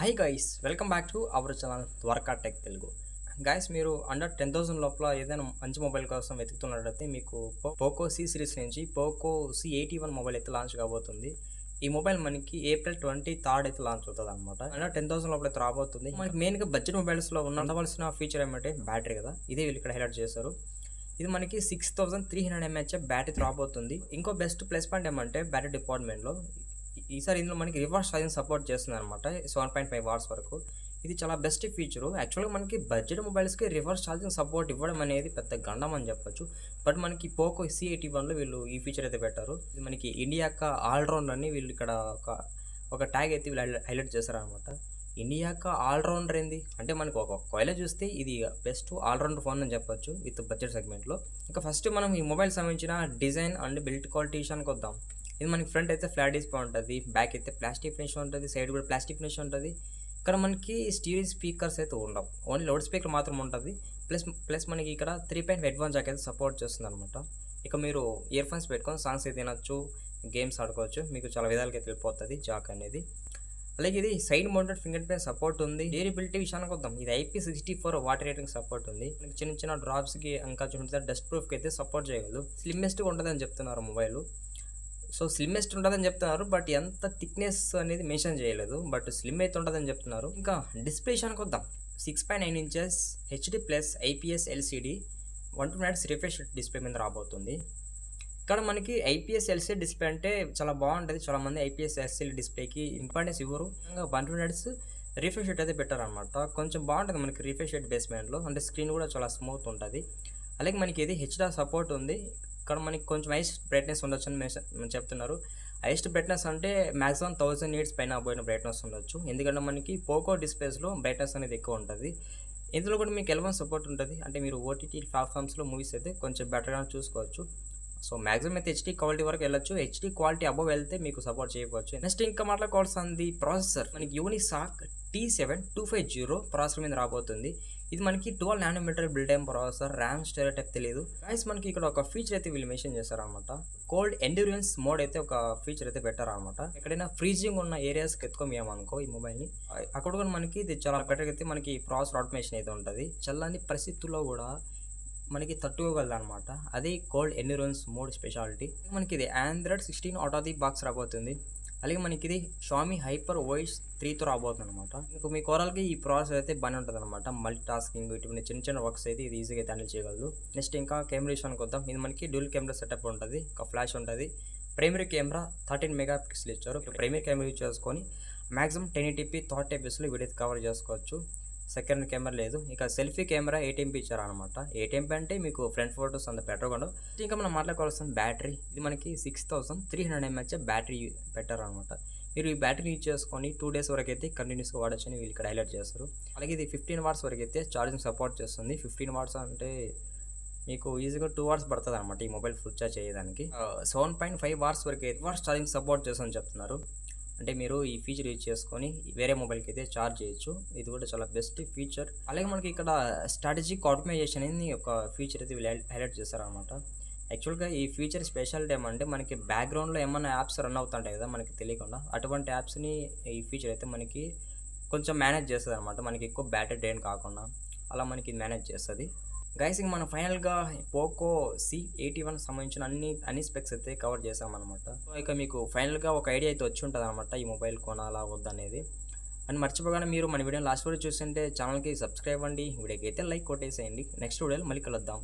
High guys, welcome back to our channel Dwaraka tech Telugu. Guys, మీరు under 10,000 లోపల ఏదైనా మంచి మొబైల్ కోసం వెతుకుతున్నట్లయితే మీకు పోకో సి సిరీస్ నుంచి పోకో C81 మొబైల్ అయితే లాంచ్ కాబోతుంది. ఈ మొబైల్ మనకి ఏప్రిల్ 23 అయితే లాంచ్ అవుతుంది అనమాట. అండర్ 10,000 లోపల అయితే రాబోతుంది. మనకి మెయిన్గా బడ్జెట్ మొబైల్స్లో ఉండవలసిన ఫీచర్ ఏమంటే బ్యాటరీ కదా, ఇదే వీళ్ళు ఇక్కడ హైలైట్ చేశారు. ఇది మనకి 6300 mAh బ్యాటరీ రాబోతుంది. ఇంకో బెస్ట్ ప్లస్ పాయింట్ ఏమంటే బ్యాటరీ డిపార్ట్మెంట్లో ఈసారి ఇందులో మనకి రివర్స్ ఛార్జింగ్ సపోర్ట్ చేస్తుంది అనమాట. 7.5 వాట్స్ వరకు. ఇది చాలా బెస్ట్ ఫీచరు. యాక్చువల్గా మనకి బడ్జెట్ మొబైల్స్కి రివర్స్ ఛార్జింగ్ సపోర్ట్ ఇవ్వడం అనేది పెద్ద గండం అని చెప్పొచ్చు. బట్ మనకి పోకో C81లో వీళ్ళు ఈ ఫీచర్ అయితే పెట్టారు. ఇది మనకి ఇండియా యొక్క ఆల్రౌండర్ అని వీళ్ళు ఇక్కడ ఒక ట్యాగ్ అయితే వీళ్ళు హైలైట్ చేశారనమాట. ఇండియా యొక్క ఆల్రౌండర్ ఏంది అంటే మనకు ఒకవేళ చూస్తే ఇది బెస్ట్ ఆల్రౌండర్ ఫోన్ అని చెప్పొచ్చు విత్ బడ్జెట్ సెగ్మెంట్లో. ఇంకా ఫస్ట్ మనం ఈ మొబైల్ సంబంధించిన డిజైన్ అండ్ బిల్డ్ క్వాలిటీ విషయానికి వద్దాం. ఇది మనకి ఫ్రంట్ అయితే ఫ్లాట్ డిస్ప్లే ఉంటుంది, బ్యాక్ అయితే ప్లాస్టిక్ ఫినిష్ ఉంటుంది, సైడ్ కూడా ప్లాస్టిక్ ఫినిష్ ఉంటుంది. ఇక్కడ మనకి స్టీరియో స్పీకర్స్ అయితే ఉండవు, ఓన్లీ లౌడ్ స్పీకర్ మాత్రం ఉంటుంది. ప్లస్ మనకి ఇక్కడ 3.5 హెడ్ఫోన్ జాక్ అయితే సపోర్ట్ చేస్తుంది అనమాట. ఇక మీరు ఇయర్ ఫోన్స్ పెట్టుకొని సాంగ్స్ అయితే వినొచ్చు, గేమ్స్ ఆడుకోవచ్చు, మీకు చాలా విధాలుగా తెలిపోతుంది జాక్ అనేది. అలాగే ఇది side mounted finger print support ఉంది. డ్యూరబిలిటీ విషయానికి వద్దాం. ఇది IP64 వాటర్ రేటింగ్ సపోర్ట్ ఉంది. చిన్న చిన్న డ్రాప్స్కి ఇంకా చూస్తే డస్ట్ ప్రూఫ్కి అయితే సపోర్ట్ చేయగలదు. స్లిమ్మెస్ట్గా ఉంటుందని చెప్తున్నారు మొబైల్. సో స్లిమ్మెస్ట్ ఉంటుందని చెప్తున్నారు, బట్ ఎంత థిక్నెస్ అనేది మెన్షన్ చేయలేదు, బట్ స్లిమ్ అయితే ఉంటుందని చెప్తున్నారు. ఇంకా డిస్ప్లే విషయానికి వద్దాం. 6.9 inches HD+ IPS LCD 120 Hz refresh display మీద రాబోతుంది. ఇక్కడ మనకి IPS LCD డిస్ప్లే అంటే చాలా బాగుంటుంది. చాలా మంది IPS LCD డిస్ప్లేకి ఇంపార్టెన్స్ ఇవ్వరు. ఇంకా 120 Hz రిఫ్రెష్ రేట్ అయితే పెట్టారనమాట. కొంచెం బాగుంటుంది మనకి రిఫ్రెష్ రేట్ బేస్మెంట్లో, అంటే స్క్రీన్ కూడా చాలా స్మూత్ ఉంటుంది. అలాగే మనకి ఇది HDR సపోర్ట్ ఉంది. ఇక్కడ మనకి కొంచెం హైయెస్ట్ బ్రైట్నెస్ ఉండొచ్చు అని చెప్తున్నారు. హైయెస్ట్ బ్రైట్నెస్ అంటే మ్యాక్సిమం 1000 nits పైన పోయిన బ్రైట్నెస్ ఉండొచ్చు. ఎందుకంటే మనకి పోకో డిస్ప్లేస్లో బ్రైట్నెస్ అనేది ఎక్కువ ఉంటుంది. ఇందులో కూడా మీకు L1 సపోర్ట్ ఉంటుంది, అంటే మీరు OTT ప్లాట్ఫామ్స్లో మూవీస్ అయితే కొంచెం బెటర్గా చూసుకోవచ్చు. సో మ్యాక్సిమం అయితే HD క్వాలిటీ వరకు వెళ్ళొచ్చు. HD క్వాలిటీ అబవ్ వెళ్తే మీకు సపోర్ట్ చేయవచ్చు. నెక్స్ట్ ఇంకా మాట్లాడుకోవాల్సింది ప్రాసెసర్. మనకి యూనిసాక్ T7250 ప్రాసెసర్ మీద రాబోతుంది. ఇది మనకి 12 nm build time processor, RAM storage type తెలియదు. గైస్, మనకి ఇక్కడ ఒక ఫీచర్ అయితే వీళ్ళు మెన్షన్ చేశారనమాట. కోల్డ్ ఎండ్యూరెన్స్ మోడ్ అయితే ఒక ఫీచర్ అయితే పెట్టారనమాట. ఎక్కడైనా ఫ్రీజింగ్ ఉన్న ఏరియాస్కి ఎత్తుకోమేమనుకో ఈ మొబైల్ని, అక్కడ కూడా మనకి ఇది చాలా బెటర్గా అయితే మనకి ప్రాసెసర్ ఆటోమేషన్ అయితే ఉంటుంది. చల్లని పరిస్థితుల్లో కూడా మనకి తట్టుకోగలదు అనమాట. అది కోల్డ్ ఎండ్యూరెన్స్ మోడ్ స్పెషాలిటీ. మనకి ఇది Android 16 out of the box రాబోతుంది. అలాగే మనకి ఇది Xiaomi HyperOS 3తో రాబోతుంది అనమాట. మీకు ఓవరాల్గా ఈ ప్రాసెస్ అయితే బాగానే ఉంటుంది అనమాట. మల్టీ టాస్కింగ్ ఇటువంటి చిన్న చిన్న వర్క్స్ అయితే ఇది ఈజీగా అయితే హ్యాండిల్ చేయగలదు. నెక్స్ట్ ఇంకా కెమెరా విషయానికి వద్దాం. ఇది మనకి డ్యూల్ కెమెరా సెటప్ ఉంటుంది, ఒక ఫ్లాష్ ఉంటుంది. ప్రైమరీ కెమెరా 13 MP ఇచ్చారు. ప్రైమరీ కెమెరా యూజ్ చేసుకొని మ్యాక్సిమం 1080p థర్డ్ టైప్స్లో వీడియో కవర్ చేసుకోవచ్చు. సెకండ్ కెమెరా లేదు. ఇక సెల్ఫీ కెమెరా 8MP ఇచ్చారనమాట. 8MP అంటే మీకు ఫ్రంట్ ఫోటోస్ అంత బెటర్గా ఉండవు. ఇంకా మనం మాట్లాడుకోవాల్సిన బ్యాటరీ, ఇది మనకి 6300 mAh బ్యాటరీ పెట్టారనమాట. మీరు ఈ బ్యాటరీ యూజ్ చేసుకొని 2 days వరకు అయితే కంటిన్యూస్గా వాడచ్చని వీళ్ళు ఇక్కడ హైలైట్ చేస్తారు. అలాగే ఇది 15 watts వరకు అయితే ఛార్జింగ్ సపోర్ట్ చేస్తుంది. 15 watts అంటే మీకు ఈజీగా 2 hours పడుతుంది అనమాట ఈ మొబైల్ ఫుల్ ఛార్జ్ చేయడానికి. 7.5 hours వరకు అయితే ఛార్జింగ్ సపోర్ట్ చేస్తుందని చెప్తున్నారు. అంటే మీరు ఈ ఫీచర్ యూజ్ చేసుకొని వేరే మొబైల్కి అయితే ఛార్జ్ చేయొచ్చు. ఇది కూడా చాలా బెస్ట్ ఫీచర్. అలాగే మనకి ఇక్కడ స్ట్రాటజిక్ ఆటోమైజేషన్ అనేది ఒక ఫీచర్ అయితే హైలైట్ చేస్తారనమాట. యాక్చువల్గా ఈ ఫీచర్ స్పెషాలిటీ ఏమంటే మనకి బ్యాక్గ్రౌండ్లో ఏమన్నా యాప్స్ రన్ అవుతుంటాయి కదా మనకి తెలియకుండా, అటువంటి యాప్స్ని ఈ ఫీచర్ అయితే మనకి కొంచెం మేనేజ్ చేస్తుంది అనమాట. మనకి ఎక్కువ బ్యాటరీ డ్రైన్ కాకుండా అలా మనకి మేనేజ్ చేస్తుంది. గైస్, ఇంక మనం ఫైనల్గా పోకో C81 సంబంధించిన అన్ని స్పెక్స్ అయితే కవర్ చేసామన్నమాట. సో ఇక మీకు ఫైనల్గా ఒక ఐడియా అయితే వచ్చి ఉంటుంది అనమాట, ఈ మొబైల్ కొనాలా వద్దనేది. అని మర్చిపోగానే మీరు మన వీడియో లాస్ట్ వరకు చూస్తుంటే ఛానల్కి సబ్స్క్రైబ్ అండి, వీడియోకి అయితే లైక్ కొట్టేసేయండి. నెక్స్ట్ వీడియోలో మళ్ళీ కలుద్దాం.